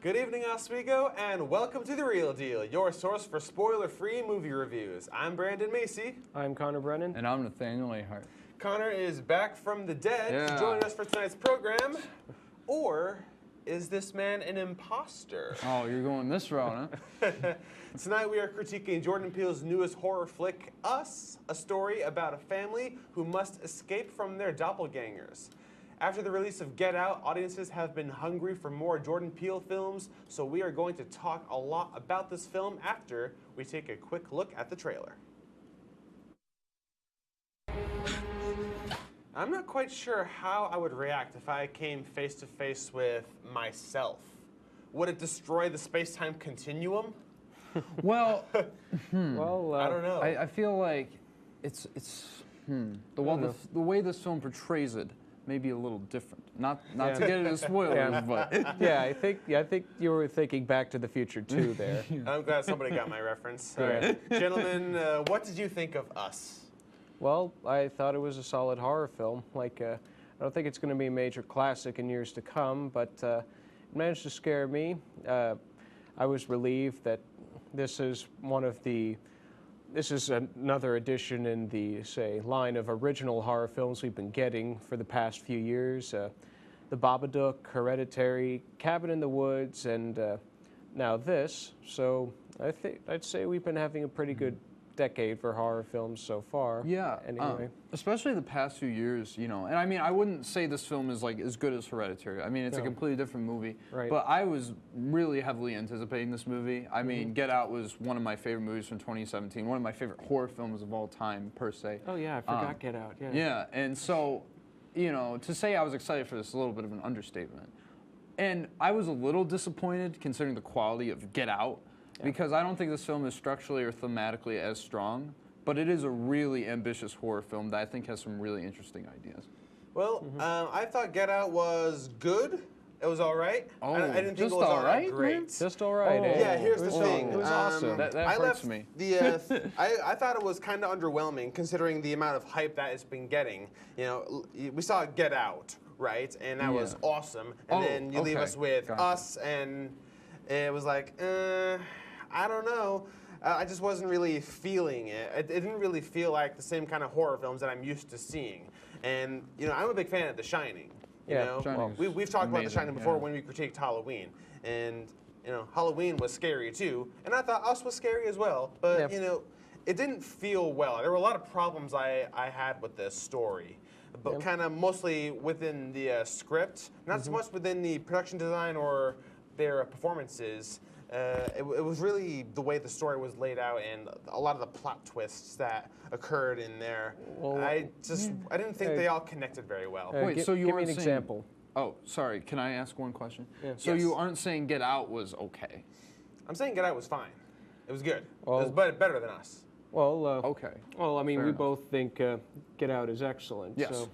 Good evening, Oswego, and welcome to The Real Deal, your source for spoiler-free movie reviews. I'm Brandon Macy. I'm Connor Brennan. And I'm Nathaniel Ahart. Connor is back from the dead to join us for tonight's program. Or is this man an imposter? Oh, you're going this route, huh? Tonight we are critiquing Jordan Peele's newest horror flick, Us, a story about a family who must escape from their doppelgangers. After the release of Get Out, audiences have been hungry for more Jordan Peele films, so we are going to talk a lot about this film after we take a quick look at the trailer. I'm not quite sure how I would react if I came face to face with myself. Would it destroy the space-time continuum? Well, I don't know. I feel like the way this film portrays it may be a little different. Not to get into spoilers, but Yeah, I think you were thinking Back to the Future 2 there. I'm glad somebody got my reference. All right. Gentlemen, what did you think of Us? Well, I thought it was a solid horror film. I don't think it's going to be a major classic in years to come, but it managed to scare me. I was relieved that this is another edition in the, line of original horror films we've been getting for the past few years. The Babadook, Hereditary, Cabin in the Woods, and now this. So I'd say we've been having a pretty good decade for horror films so far. yeah. Anyway. Especially the past few years, and I mean, I wouldn't say this film is like as good as Hereditary. I mean, it's a completely different movie. Right. But I was really heavily anticipating this movie. I mean, Get Out was one of my favorite movies from 2017, one of my favorite horror films of all time, per se. Oh yeah, I forgot Get Out. Yeah. Yeah, and so, to say I was excited for this is a little bit of an understatement. And I was a little disappointed considering the quality of Get Out, because I don't think this film is structurally or thematically as strong, but it is a really ambitious horror film that I think has some really interesting ideas. Well, I thought Get Out was good. It was all right. Oh, I didn't think just it was all right, great. man? Just all right. eh? Yeah, here's the thing. It was awesome. That I hurts left me. I thought it was kind of underwhelming considering the amount of hype that it's been getting. We saw Get Out, right? And that was awesome. And then you leave us with Us, and it was like, I don't know. I just wasn't really feeling it. It didn't really feel like the same kind of horror films that I'm used to seeing. And, I'm a big fan of The Shining. We've talked about The Shining before when we critiqued Halloween. And, Halloween was scary too. And I thought Us was scary as well. But, it didn't feel well. There were a lot of problems I had with this story. But kind of mostly within the script, not so much within the production design or their performances. It was really the way the story was laid out and a lot of the plot twists that occurred in there. Well, I didn't think they all connected very well. Wait, so you give aren't me an saying, example. Oh, sorry. Can I ask one question? Yeah. So you aren't saying Get Out was okay? I'm saying Get Out was fine. It was good. Well, it was better than Us. Well, okay. Well, I mean, Fair we enough. both think Get Out is excellent. Yes. So.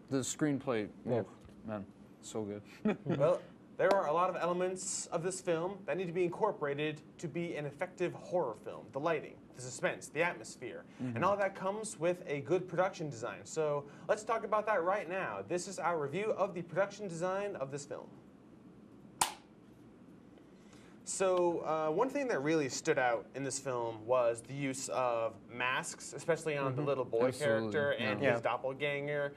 The screenplay, man, so good. Well, there are a lot of elements of this film that need to be incorporated to be an effective horror film. The lighting, the suspense, the atmosphere, and all that comes with a good production design. So let's talk about that right now. This is our review of the production design of this film. So one thing that really stood out in this film was the use of masks, especially on the little boy character and his doppelganger.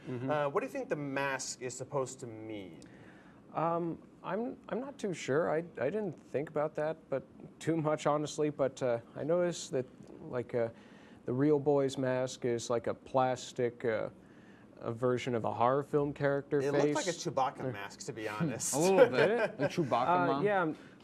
What do you think the mask is supposed to mean? I'm not too sure. I didn't think about that, but too much honestly. But I noticed that the real boy's mask is like a plastic a version of a horror film character It face. looked like a Chewbacca mask, to be honest. A little bit. The Chewbacca mom.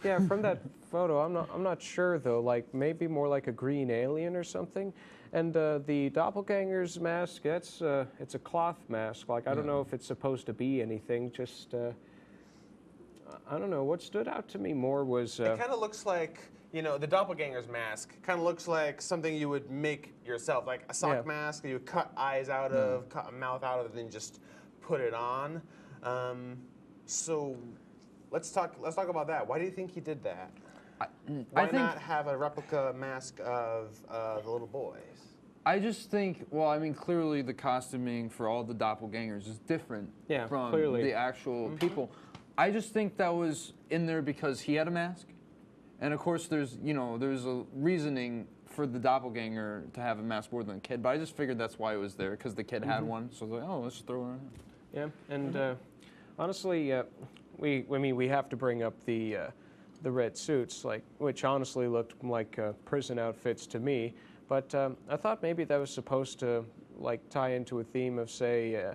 Yeah. From that photo, I'm not sure though. Like maybe more like a green alien or something. And the doppelganger's mask, it's a cloth mask. Like I don't know if it's supposed to be anything. Just I don't know. What stood out to me more was it kind of looks like, the doppelganger's mask kind of looks like something you would make yourself, like a sock mask that you would cut eyes out of, cut a mouth out of, and then just put it on. So let's talk about that. Why do you think he did that? Why not have a replica mask of the little boys? I just think, well, I mean, clearly the costuming for all the doppelgangers is different from clearly. the actual people. I just think that was in there because he had a mask. And of course, there's a reasoning for the doppelganger to have a mask more than a kid, but I just figured that's why it was there, because the kid had one. So I was like, oh, let's just throw it in. Yeah, and honestly, we have to bring up the red suits, which honestly looked like prison outfits to me. But I thought maybe that was supposed to tie into a theme of, say,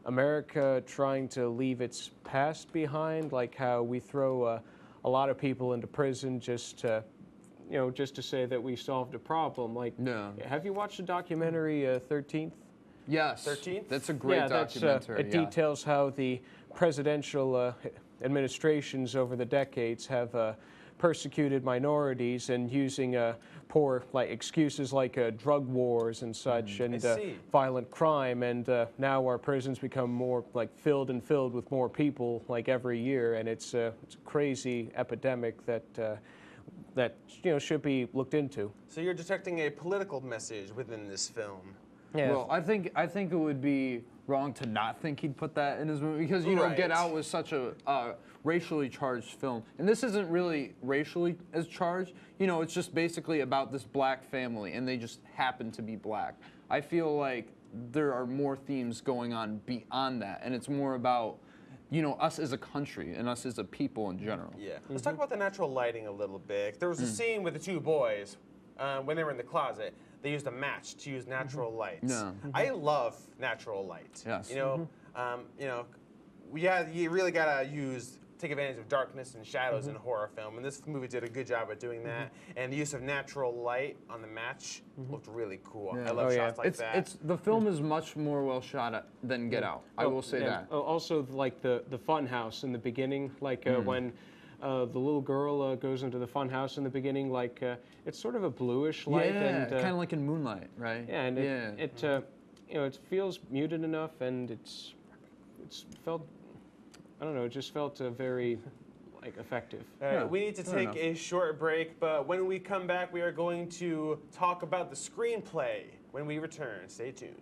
America trying to leave its past behind, like how we throw a lot of people into prison just to say that we solved a problem. Have you watched the documentary 13th? Yes. 13th? That's a great documentary. It details how the presidential administrations over the decades have persecuted minorities and using poor excuses like drug wars and such, and violent crime, and now our prisons become more filled with more people every year, and it's a crazy epidemic that should be looked into. So you're detecting a political message within this film. Yeah. Well, I think it would be wrong to not think he'd put that in his movie, because Get Out was such a racially charged film, and this isn't really racially as charged. It's just basically about this black family, and they just happen to be black. I feel like there are more themes going on beyond that, and it's more about us as a country and us as a people in general. Yeah. Let's talk about the natural lighting a little bit. There was a scene with the two boys when they were in the closet. They used a match to use natural lights. Yeah. I love natural light. Yes. You really gotta take advantage of darkness and shadows in a horror film, and this movie did a good job at doing that. And the use of natural light on the match looked really cool. Yeah. I love shots like that. The film is much more well shot than Get Out. I will say that. Also, the fun house in the beginning, when the little girl goes into the fun house in the beginning, it's sort of a bluish light, and kind of like in Moonlight, right? Yeah, and it feels muted enough, and it's felt, I don't know, it just felt very effective. All right, we need to take a short break, but when we come back, we are going to talk about the screenplay. When we return, stay tuned.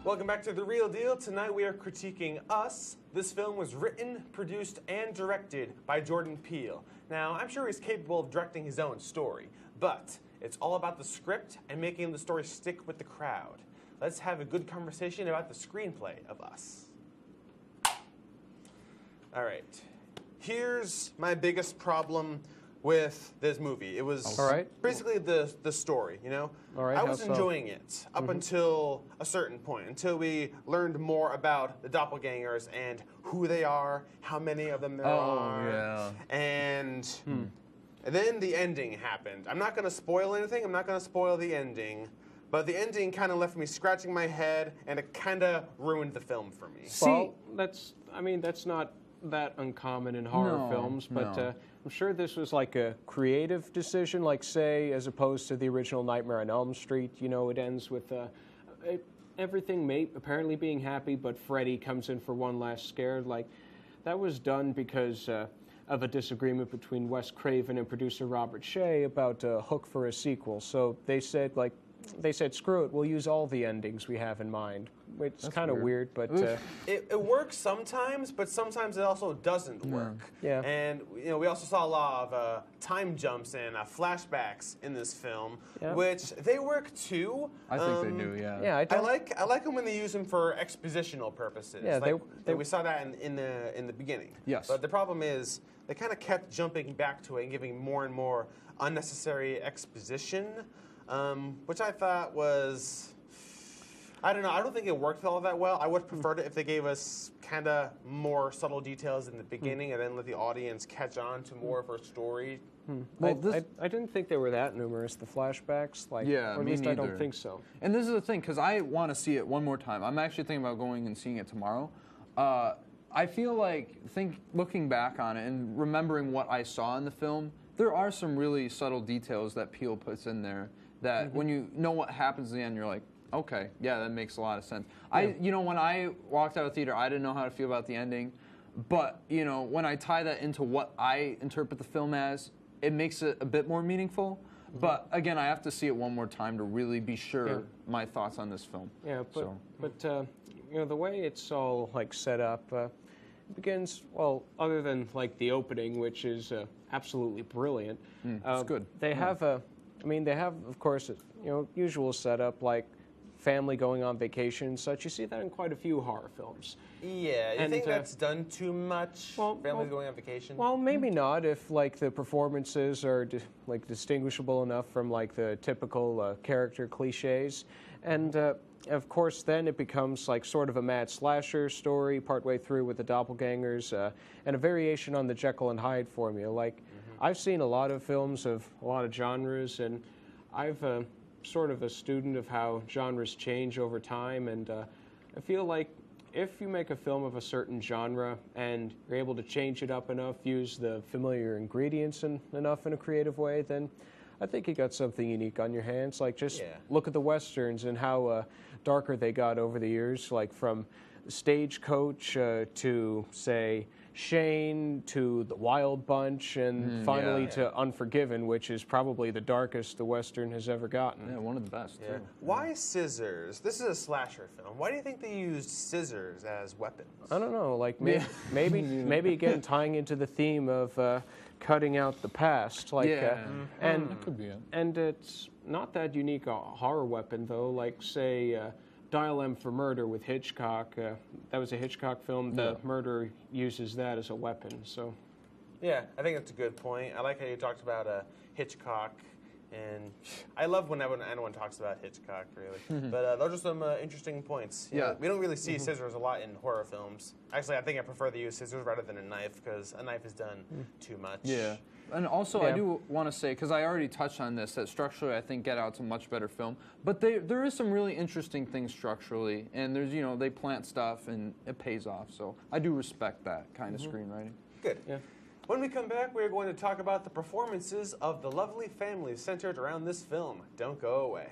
Welcome back to The Real Deal. Tonight we are critiquing Us. This film was written, produced, and directed by Jordan Peele. Now, I'm sure he's capable of directing his own story, but it's all about the script and making the story stick with the crowd. Let's have a good conversation about the screenplay of Us. All right. Here's my biggest problem with this movie. It was basically the story, I was enjoying it up until a certain point, until we learned more about the doppelgangers and who they are, how many of them there are. Yeah. And then the ending happened. I'm not going to spoil anything. I'm not going to spoil the ending. But the ending kind of left me scratching my head, and it kind of ruined the film for me. Well, that's not that uncommon in horror films, but I'm sure this was a creative decision, say, as opposed to the original Nightmare on Elm Street. It ends with everything apparently being happy, but Freddy comes in for one last scare. That was done because of a disagreement between Wes Craven and producer Robert Shea about a hook for a sequel. So they said, screw it, we'll use all the endings we have in mind. It's kind of weird, but it works sometimes, but sometimes it also doesn't work. Yeah. And we also saw a lot of time jumps and flashbacks in this film, which they work too. I think they do. Yeah. Yeah. I like them when they use them for expositional purposes. Yeah. We saw that in the beginning. Yes. But the problem is they kind of kept jumping back to it and giving more and more unnecessary exposition. Which I thought was, I don't know, I don't think it worked all that well. I would have preferred it if they gave us kind of more subtle details in the beginning and then let the audience catch on to more of her story. Well, I didn't think they were that numerous, the flashbacks. Or at least I don't think so. And this is the thing, because I want to see it one more time. I'm actually thinking about going and seeing it tomorrow. I feel looking back on it and remembering what I saw in the film, there are some really subtle details that Peele puts in there that when you know what happens in the end, you're like, okay, yeah, that makes a lot of sense. Yeah. When I walked out of the theater, I didn't know how to feel about the ending, but when I tie that into what I interpret the film as, it makes it a bit more meaningful. But again, I have to see it one more time to really be sure my thoughts on this film. Yeah, but you know, the way it's all like set up, it begins, well, other than like the opening, which is absolutely brilliant. It's good. They have they have, of course, you know, usual setup like family going on vacation and such. You see that in quite a few horror films. Yeah, you think that's done too much? Families going on vacation? Well, maybe not if like the performances are like distinguishable enough from like the typical character cliches. And of course, then it becomes like sort of a mad slasher story partway through with the doppelgangers and a variation on the Jekyll and Hyde formula. Like, I've seen a lot of films of a lot of genres, and I've sort of a student of how genres change over time, and I feel like if you make a film of a certain genre and you're able to change it up enough, use the familiar ingredients enough in a creative way, then I think you got something unique on your hands. Like, just look at the Westerns and how darker they got over the years, like from Stagecoach to, say, Shane to The Wild Bunch, and finally to Unforgiven, which is probably the darkest the Western has ever gotten. Yeah, one of the best, too. Why scissors? This is a slasher film. Why do you think they used scissors as weapons? I don't know, like maybe again tying into the theme of cutting out the past, like and that could be it. And it's not that unique a horror weapon though, like say Dial M for Murder with Hitchcock. That was a Hitchcock film. The murderer uses that as a weapon. So, yeah, I think that's a good point. I like how you talked about Hitchcock, and I love when anyone talks about Hitchcock, really. But those are some interesting points. You know, we don't really see scissors a lot in horror films. Actually, I think I prefer to use scissors rather than a knife, because a knife is done too much. Yeah. And also, I do want to say, because I already touched on this, that structurally I think Get Out's a much better film. But there is some really interesting things structurally, and there's, you know, they plant stuff and it pays off. So I do respect that kind of screenwriting. Good. Yeah. When we come back, we're going to talk about the performances of the lovely families centered around this film. Don't go away.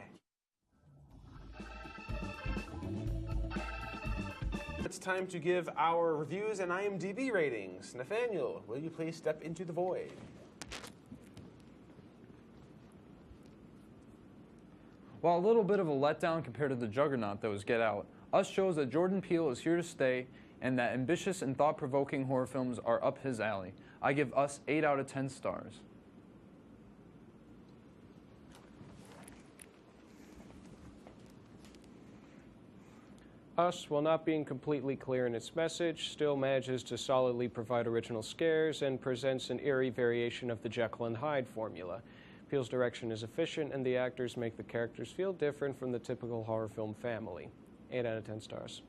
It's time to give our reviews and IMDb ratings. Nathaniel, will you please step into the void? Well, a little bit of a letdown compared to the juggernaut that was Get Out. Us shows that Jordan Peele is here to stay and that ambitious and thought-provoking horror films are up his alley. I give Us 8 out of 10 stars. Us, while not being completely clear in its message, still manages to solidly provide original scares and presents an eerie variation of the Jekyll and Hyde formula. Peele's direction is efficient, and the actors make the characters feel different from the typical horror film family. 8 out of 10 stars.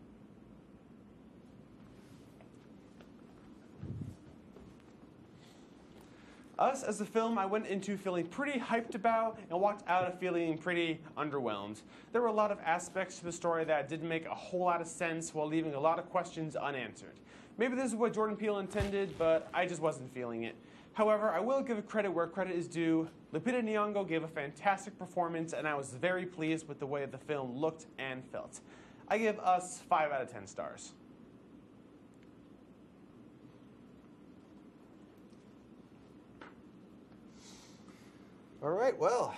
Us, as a film, I went into feeling pretty hyped about and walked out of feeling pretty underwhelmed. There were a lot of aspects to the story that didn't make a whole lot of sense while leaving a lot of questions unanswered. Maybe this is what Jordan Peele intended, but I just wasn't feeling it. However, I will give credit where credit is due. Lupita Nyong'o gave a fantastic performance, and I was very pleased with the way the film looked and felt. I give Us 5 out of 10 stars. All right, well,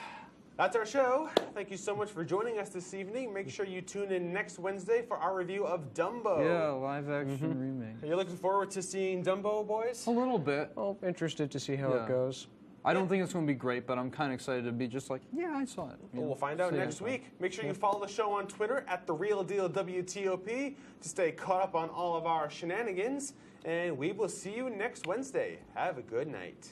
that's our show. Thank you so much for joining us this evening. Make sure you tune in next Wednesday for our review of Dumbo. Yeah, live-action remake. Are you looking forward to seeing Dumbo, boys? A little bit. Well, interested to see how it goes. I don't think it's going to be great, but I'm kind of excited to be just like, yeah, I saw it. Well, we'll find out next week. Make sure you follow the show on Twitter at @TheRealDealWTOP to stay caught up on all of our shenanigans. And we will see you next Wednesday. Have a good night.